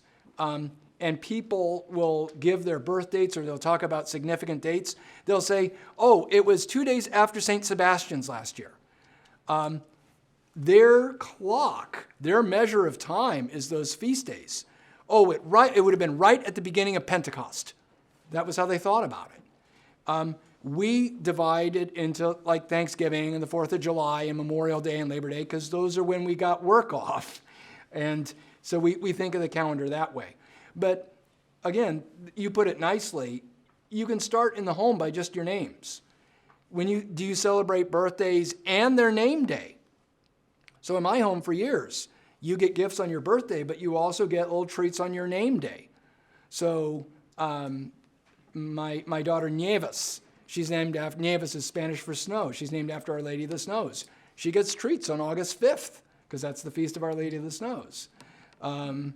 and people will give their birth dates or they'll talk about significant dates, they'll say, oh, it was 2 days after St. Sebastian's last year. Their clock, their measure of time is those feast days. Oh, it would have been right at the beginning of Pentecost. That was how they thought about it. We divide it into like Thanksgiving and the 4th of July and Memorial Day and Labor Day because those are when we got work off. And so we think of the calendar that way. But again, you put it nicely, you can start in the home by just your names. Do you celebrate birthdays and their name day? So in my home for years, you get gifts on your birthday, but you also get little treats on your name day. So my daughter Nieves, she's named after, Nieves is Spanish for snow. She's named after Our Lady of the Snows. She gets treats on August 5th because that's the feast of Our Lady of the Snows. I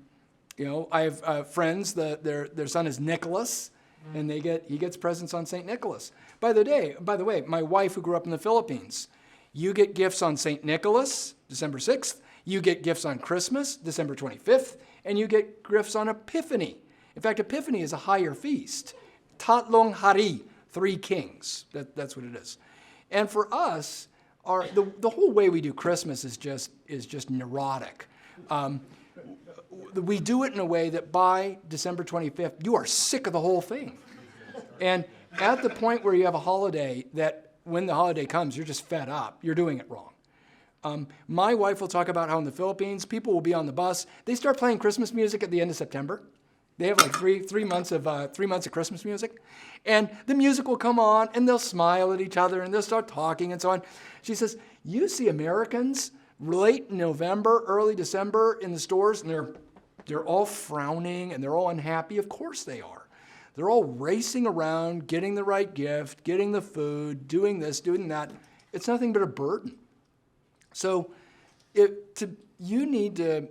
have friends that their son is Nicholas, and he gets presents on St. Nicholas. By the way, my wife who grew up in the Philippines, you get gifts on St. Nicholas, December 6th. You get gifts on Christmas, December 25th, and you get gifts on Epiphany. In fact, Epiphany is a higher feast. Tatlong Hari, 3 kings. That's what it is. And for us, the whole way we do Christmas is just neurotic. We do it in a way that by December 25th, you are sick of the whole thing. And at the point where you have a holiday that when the holiday comes, you're just fed up, you're doing it wrong. My wife will talk about how in the Philippines, people will be on the bus. They start playing Christmas music at the end of September. They have like three months of Christmas music. And the music will come on, and they'll smile at each other, and they'll start talking and so on. She says, you see Americans late November, early December in the stores, and they're all frowning, and they're all unhappy. Of course they are. They're all racing around, getting the right gift, getting the food, doing this, doing that. It's nothing but a burden. So you need to,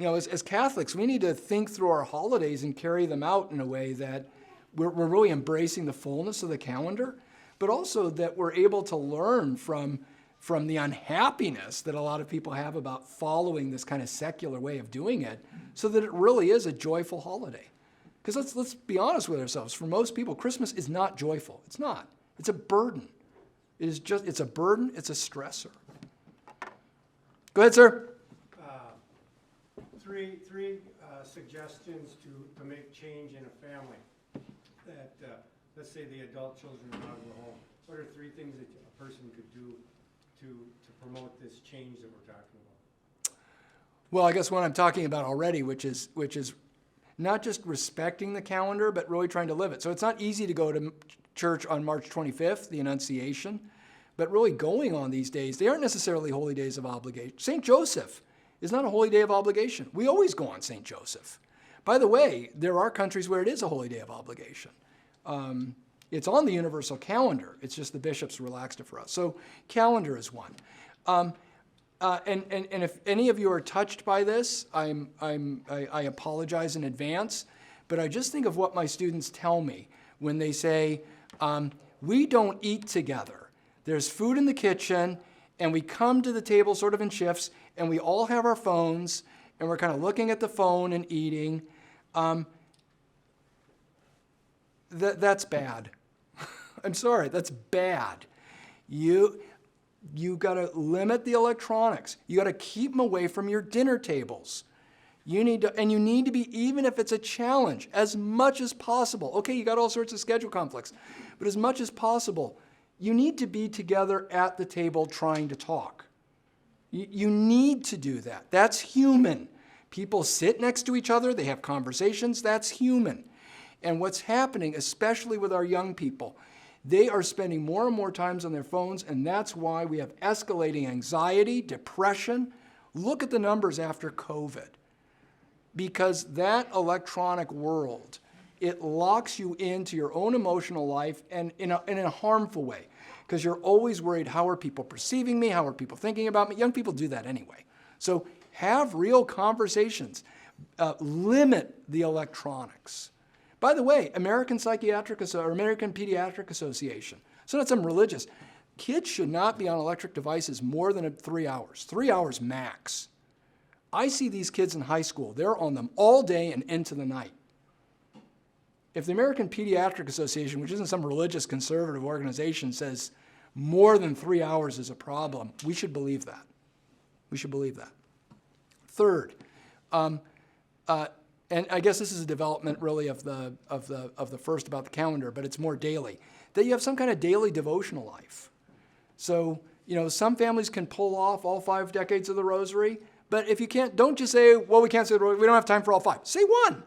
as Catholics, we need to think through our holidays and carry them out in a way that we're really embracing the fullness of the calendar, but also that we're able to learn from the unhappiness that a lot of people have about following this kind of secular way of doing it, so that it really is a joyful holiday. Because let's be honest with ourselves. For most people, Christmas is not joyful. It's not. It's a burden. It's a burden. It's a stressor. Go ahead, sir. Three suggestions to make change in a family. That let's say the adult children are out of the home. What are 3 things that a person could do to promote this change that we're talking about? Well, I guess what I'm talking about already, which is not just respecting the calendar, but really trying to live it. So it's not easy to go to church on March 25th, the Annunciation, but really going on these days. They aren't necessarily holy days of obligation. St. Joseph is not a holy day of obligation. We always go on St. Joseph. By the way, there are countries where it is a holy day of obligation. It's on the universal calendar. It's just the bishops relaxed it for us. So calendar is one. And if any of you are touched by this, I apologize in advance. But I just think of what my students tell me when they say, we don't eat together. There's food in the kitchen, and we come to the table sort of in shifts, and we all have our phones, and we're kind of looking at the phone and eating. That's bad. I'm sorry, that's bad. You got to limit the electronics. You got to keep them away from your dinner tables. You need to be, even if it's a challenge, as much as possible. Okay, you got all sorts of schedule conflicts, but as much as possible, you need to be together at the table trying to talk. You need to do that. That's human. People sit next to each other. They have conversations. That's human. And what's happening, especially with our young people, they are spending more and more times on their phones, and that's why we have escalating anxiety, depression. Look at the numbers after COVID. Because that electronic world, it locks you into your own emotional life and in a harmful way. Because you're always worried, how are people perceiving me? How are people thinking about me? Young people do that anyway. So have real conversations. Limit the electronics. By the way, American Pediatric Association, so not some religious, kids should not be on electric devices more than 3 hours, 3 hours max. I see these kids in high school, they're on them all day and into the night. If the American Pediatric Association, which isn't some religious conservative organization, says more than 3 hours is a problem, we should believe that. We should believe that. Third, and I guess this is a development really of the first about the calendar, but it's more daily, that you have some kind of daily devotional life. So, some families can pull off all 5 decades of the rosary, but if you can't, don't just say, well, we can't say the rosary, we don't have time for all 5. Say 1.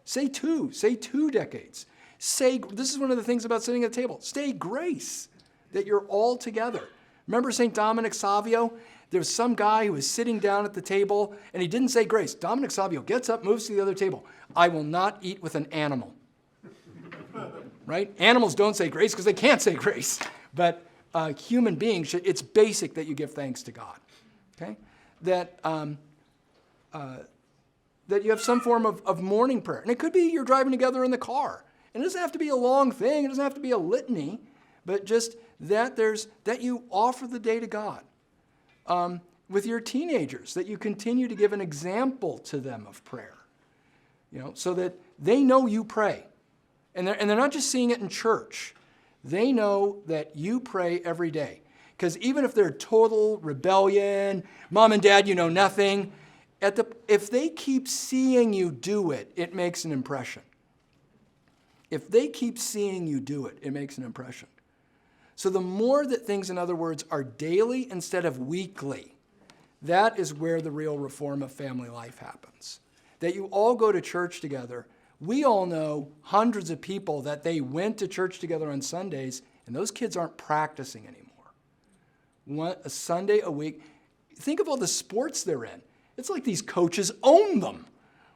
Say 2. Say 2 decades. This is one of the things about sitting at the table. Say grace, that you're all together. Remember St. Dominic Savio? There's some guy who was sitting down at the table, and he didn't say grace. Dominic Savio gets up, moves to the other table. I will not eat with an animal. Right? Animals don't say grace because they can't say grace. But human beings, it's basic that you give thanks to God. Okay? That you have some form of morning prayer. And it could be you're driving together in the car. And it doesn't have to be a long thing. It doesn't have to be a litany. But just that you offer the day to God. With your teenagers, that you continue to give an example to them of prayer. So that they know you pray. And they're not just seeing it in church. They know that you pray every day. Because even if they're total rebellion, mom and dad, you know nothing, if they keep seeing you do it, it makes an impression. If they keep seeing you do it, it makes an impression. So the more that things, in other words, are daily instead of weekly, that is where the real reform of family life happens. That you all go to church together. We all know hundreds of people that they went to church together on Sundays, and those kids aren't practicing anymore. A Sunday a week. Think of all the sports they're in. It's like these coaches own them,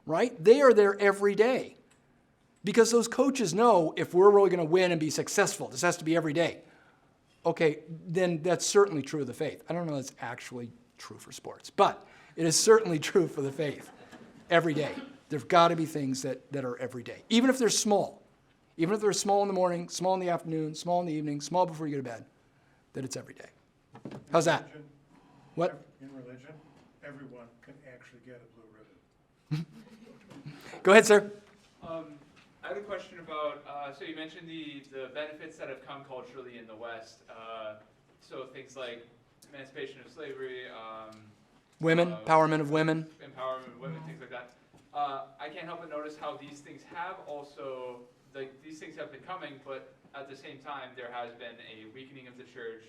right? They are there every day. Because those coaches know if we're really going to win and be successful, this has to be every day. Okay, then that's certainly true of the faith. I don't know if that's actually true for sports, but it is certainly true for the faith. Every day. There've got to be things that are every day, even if they're small. Even if they're small in the morning, small in the afternoon, small in the evening, small before you go to bed, that it's every day. How's that? What? In religion, everyone can actually get a blue ribbon. Go ahead, sir. I had a question about, so you mentioned the benefits that have come culturally in the West. So things like emancipation of slavery, Women, empowerment of women. Empowerment of women, things like that. I can't help but notice how these things have also, these things have been coming, but at the same time, there has been a weakening of the church,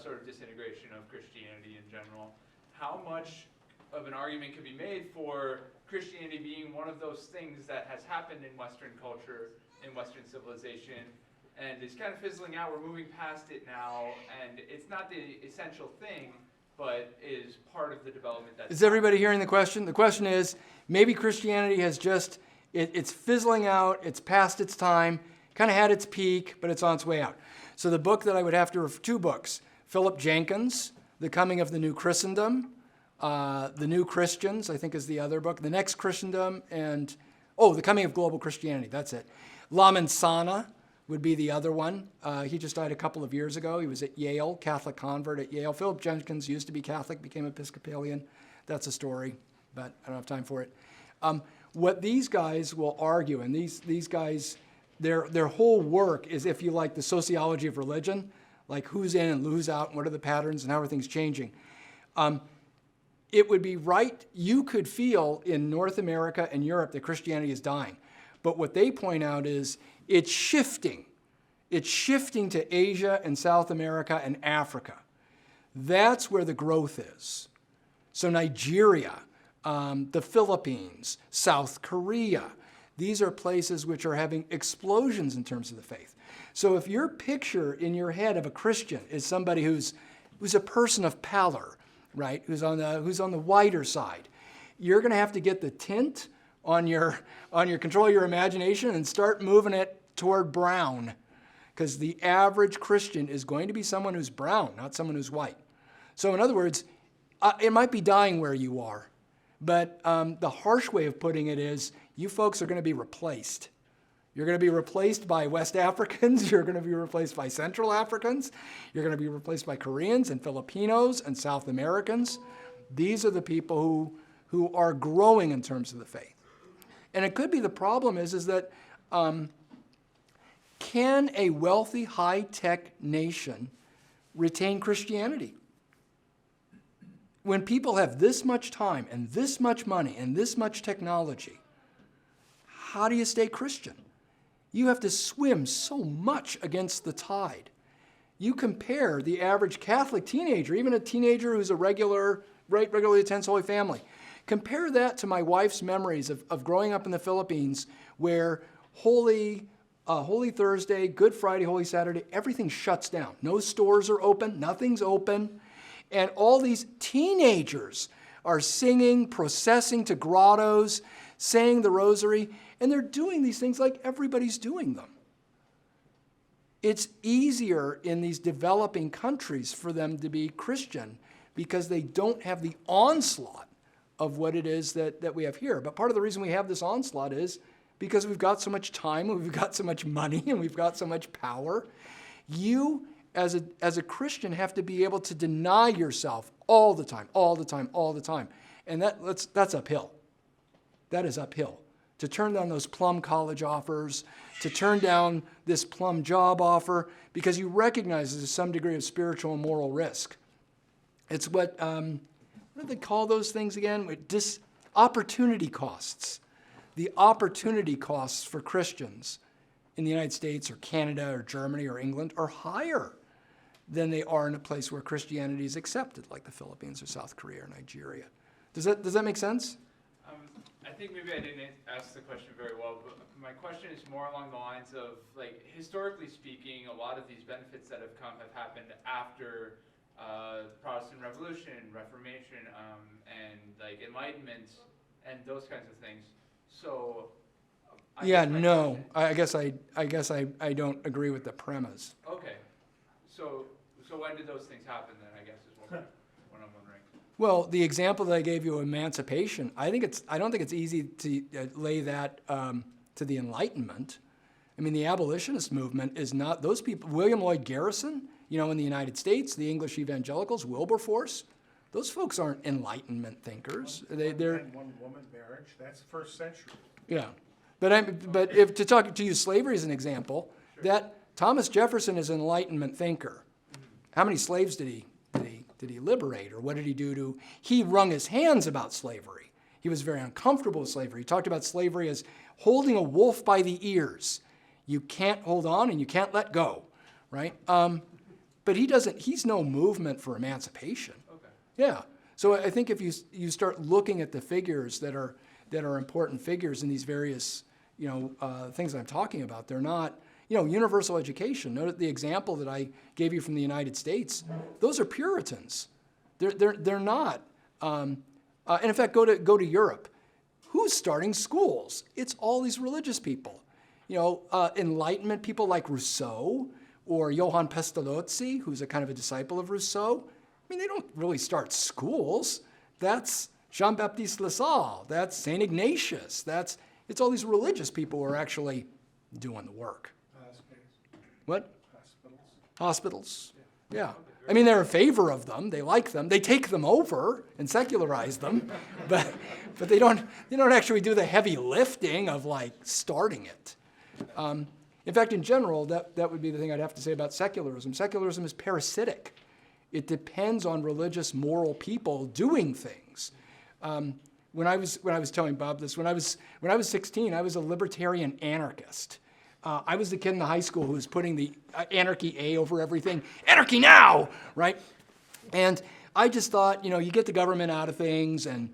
sort of disintegration of Christianity in general. How much of an argument could be made for Christianity being one of those things that has happened in Western culture, in Western civilization, and is kind of fizzling out? We're moving past it now, and it's not the essential thing, but is part of the development that's... Is everybody hearing the question? The question is, maybe Christianity has just, it's fizzling out, it's past its time, kind of had its peak, but it's on its way out. So the book that I would have to refer, 2 books, Philip Jenkins, The Coming of the New Christendom, The New Christians, I think is the other book, The Next Christendom, and, The Coming of Global Christianity, that's it. La Mansana would be the other one. He just died a couple of years ago. He was at Yale, Catholic convert at Yale. Philip Jenkins used to be Catholic, became Episcopalian. That's a story, but I don't have time for it. What these guys will argue, and these guys, their whole work is, if you like, the sociology of religion, like who's in and who's out, and what are the patterns, and how are things changing. It would be right, you could feel in North America and Europe that Christianity is dying. But what they point out is it's shifting. It's shifting to Asia and South America and Africa. That's where the growth is. So Nigeria, the Philippines, South Korea, these are places which are having explosions in terms of the faith. So if your picture in your head of a Christian is somebody who's a person of pallor, right, who's on the whiter side, you're going to have to get the tint on your control of your imagination and start moving it toward brown, because the average Christian is going to be someone who's brown, not someone who's white. So in other words, it might be dying where you are, but the harsh way of putting it is you folks are going to be replaced. You're going to be replaced by West Africans. You're going to be replaced by Central Africans. You're going to be replaced by Koreans and Filipinos and South Americans. These are the people who are growing in terms of the faith. And it could be the problem is that can a wealthy, high-tech nation retain Christianity? When people have this much time and this much money and this much technology, how do you stay Christian? You have to swim so much against the tide. You compare the average Catholic teenager, even a teenager who's regularly attends Holy Family. Compare that to my wife's memories of growing up in the Philippines where Holy Thursday, Good Friday, Holy Saturday, everything shuts down. No stores are open, nothing's open. And all these teenagers are singing, processing to grottos, saying the rosary, and they're doing these things like everybody's doing them. It's easier in these developing countries for them to be Christian because they don't have the onslaught of what it is that we have here. But part of the reason we have this onslaught is because we've got so much time, and we've got so much money, and we've got so much power. You, as a Christian, have to be able to deny yourself all the time, all the time, all the time. And that's uphill. That is uphill. To turn down those plum college offers, to turn down this plum job offer, because you recognize there's some degree of spiritual and moral risk. It's what do they call those things again? Opportunity costs. The opportunity costs for Christians in the United States or Canada or Germany or England are higher than they are in a place where Christianity is accepted, like the Philippines or South Korea or Nigeria. Does that make sense? I think maybe I didn't ask the question very well, but my question is more along the lines of, like, historically speaking, a lot of these benefits that have come have happened after Protestant Revolution, Reformation, and like Enlightenment, and those kinds of things. So, I guess I don't agree with the premise. Okay, so when did those things happen then? I guess is what I'm wondering. Well, the example that I gave you, emancipation, I don't think it's easy to lay that to the Enlightenment. I mean, the abolitionist movement is not those people. William Lloyd Garrison, in the United States, the English evangelicals, Wilberforce, those folks aren't Enlightenment thinkers. They're one-woman marriage. That's the first century. Yeah, but if to use slavery as an example, that Thomas Jefferson is an Enlightenment thinker. How many slaves did he liberate, or what did he do he wrung his hands about slavery. He was very uncomfortable with slavery. He talked about slavery as holding a wolf by the ears. You can't hold on and you can't let go, right? But he's no movement for emancipation. Okay. Yeah. So I think if you start looking at the figures that are important figures in these various, things that I'm talking about, they're not, universal education. Note the example that I gave you from the United States. Those are Puritans. They're not. And in fact, go to Europe. Who's starting schools? It's all these religious people. Enlightenment people like Rousseau or Johann Pestalozzi, who's a kind of a disciple of Rousseau. I mean, they don't really start schools. That's Jean-Baptiste Lassalle. That's St. Ignatius. It's all these religious people who are actually doing the work. What? Hospitals. Yeah. I mean, they're in favor of them. They like them. They take them over and secularize them, but they don't actually do the heavy lifting of like starting it. In fact, in general, that would be the thing I'd have to say about secularism. Secularism is parasitic. It depends on religious, moral people doing things. When I was telling Bob this, when I was 16, I was a libertarian anarchist. I was the kid in the high school who was putting the anarchy A over everything. Anarchy now, right? And I just thought, you get the government out of things and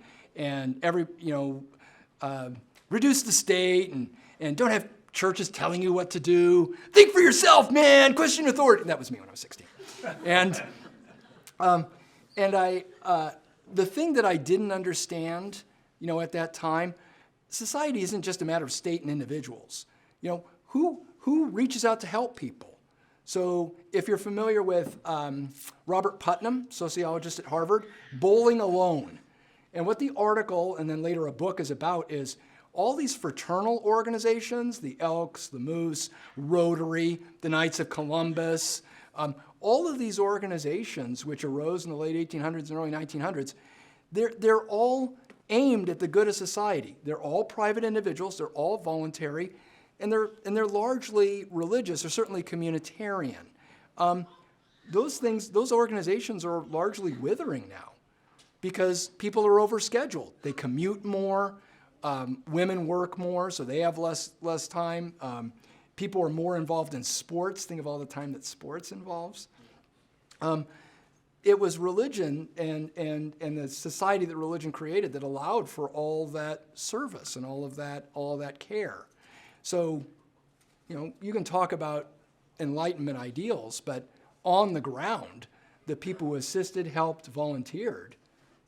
reduce the state and don't have churches telling you what to do. Think for yourself, man. Question authority. That was me when I was 16. And the thing that I didn't understand, at that time, society isn't just a matter of state and individuals. Who reaches out to help people? So if you're familiar with Robert Putnam, sociologist at Harvard, Bowling Alone. And what the article, and then later a book, is about is all these fraternal organizations, the Elks, the Moose, Rotary, the Knights of Columbus, all of these organizations which arose in the late 1800s and early 1900s, they're all aimed at the good of society. They're all private individuals, they're all voluntary, and they're largely religious, or certainly communitarian. Those organizations are largely withering now because people are overscheduled. They commute more, women work more, so they have less time. People are more involved in sports. Think of all the time that sports involves. It was religion and the society that religion created that allowed for all that service and all of that care. So, you can talk about Enlightenment ideals, but on the ground, the people who assisted, helped, volunteered,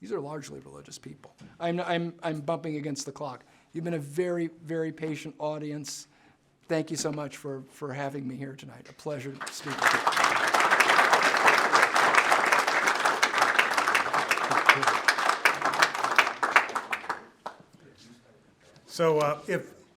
these are largely religious people. I'm bumping against the clock. You've been a very, very patient audience. Thank you so much for having me here tonight. A pleasure to speak with you. So if